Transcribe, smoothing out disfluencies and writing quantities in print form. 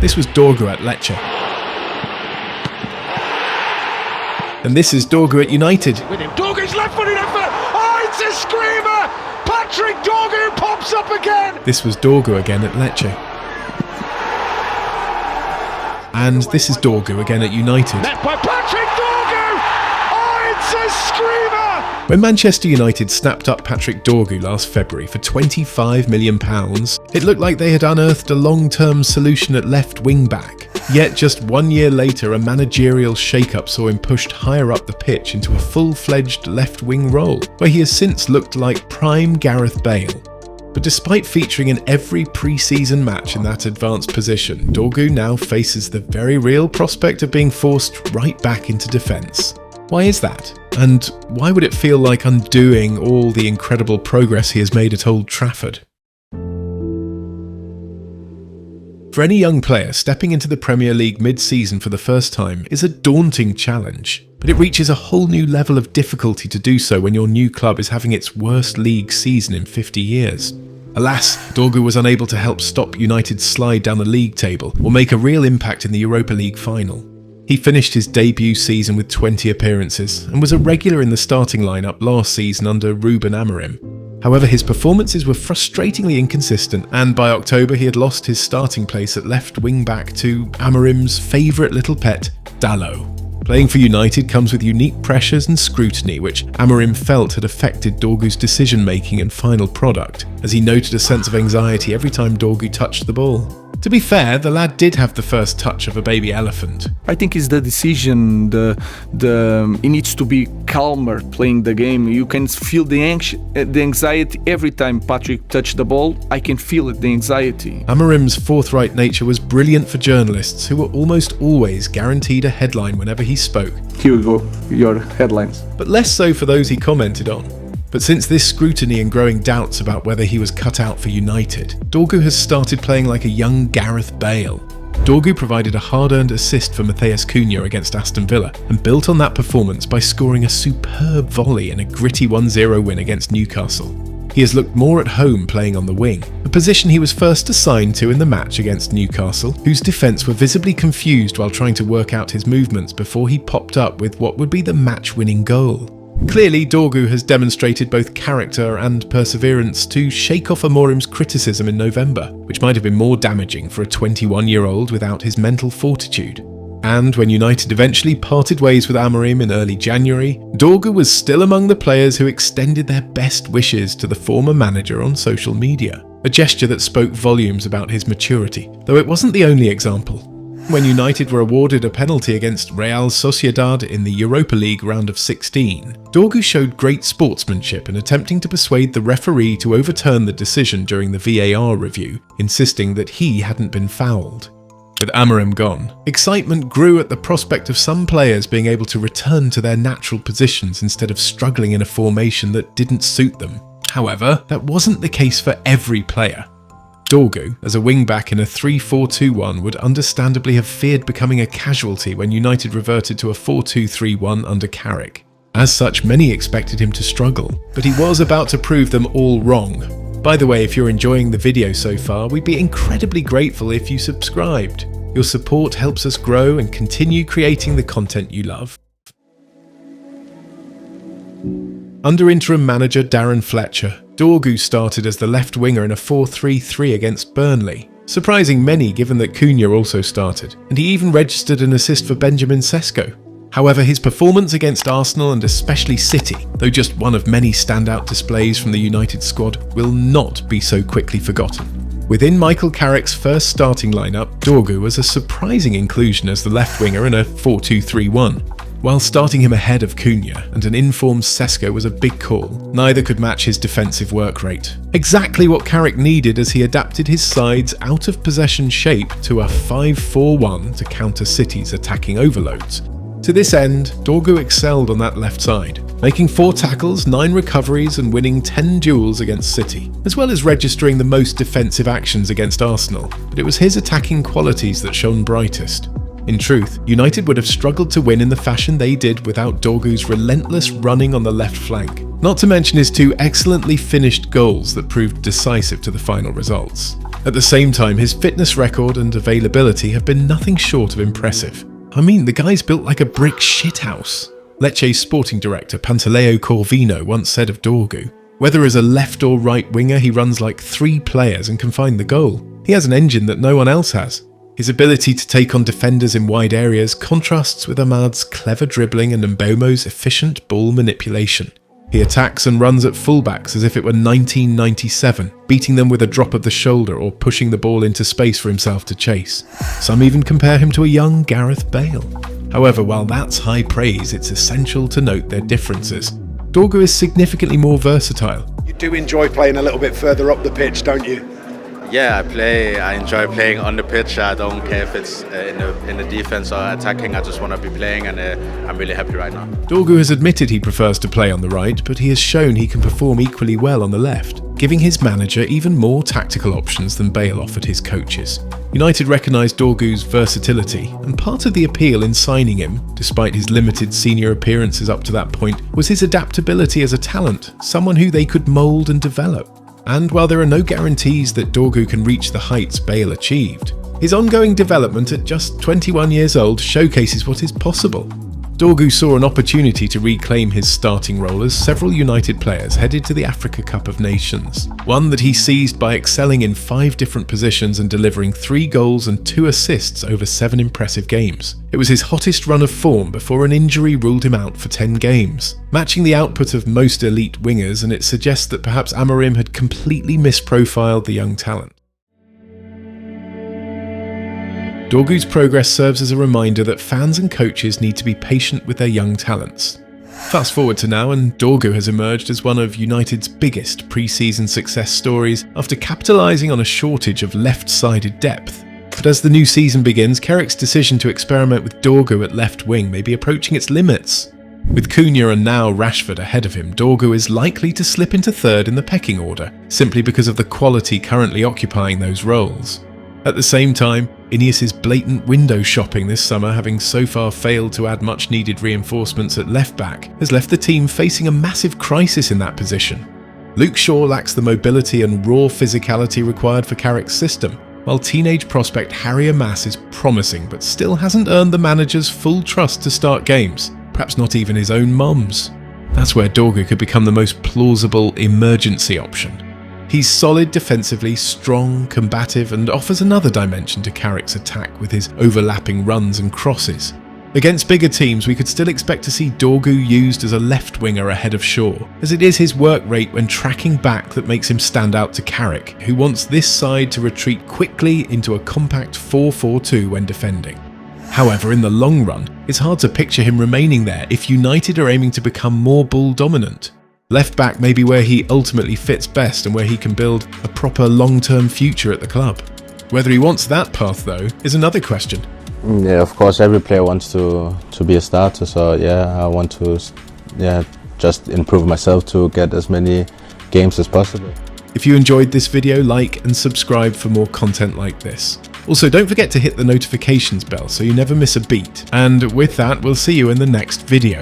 This was Dorgu at Lecce. And this is Dorgu at United. With him, Dorgu's left-footed effort. Oh, it's a screamer! Patrick Dorgu pops up again. This was Dorgu again at Lecce. And this is Dorgu again at United. Met by Patrick Dorgu. Oh, it's a screamer! When Manchester United snapped up Patrick Dorgu last February for £25 million, it looked like they had unearthed a long-term solution at left wing-back. Yet just 1 year later, a managerial shake-up saw him pushed higher up the pitch into a full-fledged left-wing role, where he has since looked like prime Gareth Bale. But despite featuring in every pre-season match in that advanced position, Dorgu now faces the very real prospect of being forced right back into defence. Why is that? And why would it feel like undoing all the incredible progress he has made at Old Trafford? For any young player, stepping into the Premier League mid-season for the first time is a daunting challenge, but it reaches a whole new level of difficulty to do so when your new club is having its worst league season in 50 years. Alas, Dorgu was unable to help stop United's slide down the league table or make a real impact in the Europa League final. He finished his debut season with 20 appearances and was a regular in the starting lineup last season under Ruben Amorim. However, his performances were frustratingly inconsistent, and by October he had lost his starting place at left wing-back to Amorim's favourite little pet, Dalot. Playing for United comes with unique pressures and scrutiny which Amorim felt had affected Dorgu's decision-making and final product, as he noted a sense of anxiety every time Dorgu touched the ball. To be fair, the lad did have the first touch of a baby elephant. I think it's the decision, he needs to be calmer playing the game. You can feel the anxiety every time Patrick touched the ball. I can feel it, the anxiety. Amorim's forthright nature was brilliant for journalists who were almost always guaranteed a headline whenever he spoke. Here you go, your headlines. But less so for those he commented on. But since this scrutiny and growing doubts about whether he was cut out for United, Dorgu has started playing like a young Gareth Bale. Dorgu provided a hard-earned assist for Matheus Cunha against Aston Villa and built on that performance by scoring a superb volley in a gritty 1-0 win against Newcastle. He has looked more at home playing on the wing, a position he was first assigned to in the match against Newcastle, whose defence were visibly confused while trying to work out his movements before he popped up with what would be the match-winning goal. Clearly, Dorgu has demonstrated both character and perseverance to shake off Amorim's criticism in November, which might have been more damaging for a 21-year-old without his mental fortitude. And when United eventually parted ways with Amorim in early January, Dorgu was still among the players who extended their best wishes to the former manager on social media, a gesture that spoke volumes about his maturity, though it wasn't the only example. When United were awarded a penalty against Real Sociedad in the Europa League round of 16, Dorgu showed great sportsmanship in attempting to persuade the referee to overturn the decision during the VAR review, insisting that he hadn't been fouled. With Amorim gone, excitement grew at the prospect of some players being able to return to their natural positions instead of struggling in a formation that didn't suit them. However, that wasn't the case for every player. Dorgu, as a wing-back in a 3-4-2-1, would understandably have feared becoming a casualty when United reverted to a 4-2-3-1 under Carrick. As such, many expected him to struggle, but he was about to prove them all wrong. By the way, if you're enjoying the video so far, we'd be incredibly grateful if you subscribed. Your support helps us grow and continue creating the content you love. Under interim manager Darren Fletcher, Dorgu started as the left winger in a 4-3-3 against Burnley, surprising many given that Cunha also started, and he even registered an assist for Benjamin Sesko. However, his performance against Arsenal and especially City, though just one of many standout displays from the United squad, will not be so quickly forgotten. Within Michael Carrick's first starting lineup, Dorgu was a surprising inclusion as the left winger in a 4-2-3-1. While starting him ahead of Cunha and an informed Sesko was a big call, neither could match his defensive work rate. Exactly what Carrick needed as he adapted his side's out-of-possession shape to a 5-4-1 to counter City's attacking overloads. To this end, Dorgu excelled on that left side, making 4 tackles, 9 recoveries and winning 10 duels against City, as well as registering the most defensive actions against Arsenal, but it was his attacking qualities that shone brightest. In truth, United would have struggled to win in the fashion they did without Dorgu's relentless running on the left flank, not to mention his 2 excellently finished goals that proved decisive to the final results. At the same time, his fitness record and availability have been nothing short of impressive. I mean, the guy's built like a brick shithouse. Lecce's sporting director Pantaleo Corvino once said of Dorgu, "Whether as a left or right winger, he runs like 3 players and can find the goal. He has an engine that no one else has." His ability to take on defenders in wide areas contrasts with Ahmad's clever dribbling and Mbeumo's efficient ball manipulation. He attacks and runs at fullbacks as if it were 1997, beating them with a drop of the shoulder or pushing the ball into space for himself to chase. Some even compare him to a young Gareth Bale. However, while that's high praise, it's essential to note their differences. Dorgu is significantly more versatile. You do enjoy playing a little bit further up the pitch, don't you? Yeah, I enjoy playing on the pitch. I don't care if it's in the defense or attacking. I just want to be playing, and I'm really happy right now. Dorgu has admitted he prefers to play on the right, but he has shown he can perform equally well on the left, giving his manager even more tactical options than Bale offered his coaches. United recognised Dorgu's versatility, and part of the appeal in signing him, despite his limited senior appearances up to that point, was his adaptability as a talent, someone who they could mould and develop. And while there are no guarantees that Dorgu can reach the heights Bale achieved, his ongoing development at just 21 years old showcases what is possible. Dorgu saw an opportunity to reclaim his starting role as several United players headed to the Africa Cup of Nations, one that he seized by excelling in 5 different positions and delivering 3 goals and 2 assists over 7 impressive games. It was his hottest run of form before an injury ruled him out for 10 games, matching the output of most elite wingers, and it suggests that perhaps Amorim had completely misprofiled the young talent. Dorgu's progress serves as a reminder that fans and coaches need to be patient with their young talents. Fast forward to now, and Dorgu has emerged as one of United's biggest pre-season success stories after capitalising on a shortage of left-sided depth. But as the new season begins, Carrick's decision to experiment with Dorgu at left wing may be approaching its limits. With Cunha and now Rashford ahead of him, Dorgu is likely to slip into third in the pecking order, simply because of the quality currently occupying those roles. At the same time, Ineos's blatant window shopping this summer, having so far failed to add much needed reinforcements at left back, has left the team facing a massive crisis in that position. Luke Shaw lacks the mobility and raw physicality required for Carrick's system, while teenage prospect Harry Amass is promising but still hasn't earned the manager's full trust to start games, perhaps not even his own mum's. That's where Dorgu could become the most plausible emergency option. He's solid defensively, strong, combative, and offers another dimension to Carrick's attack with his overlapping runs and crosses. Against bigger teams, we could still expect to see Dorgu used as a left winger ahead of Shaw, as it is his work rate when tracking back that makes him stand out to Carrick, who wants this side to retreat quickly into a compact 4-4-2 when defending. However, in the long run, it's hard to picture him remaining there if United are aiming to become more ball dominant. Left back may be where he ultimately fits best and where he can build a proper long-term future at the club. Whether he wants that path, though, is another question. Yeah, of course, every player wants to be a starter, so yeah, I want to just improve myself to get as many games as possible. If you enjoyed this video, like and subscribe for more content like this. Also, don't forget to hit the notifications bell so you never miss a beat. And with that, we'll see you in the next video.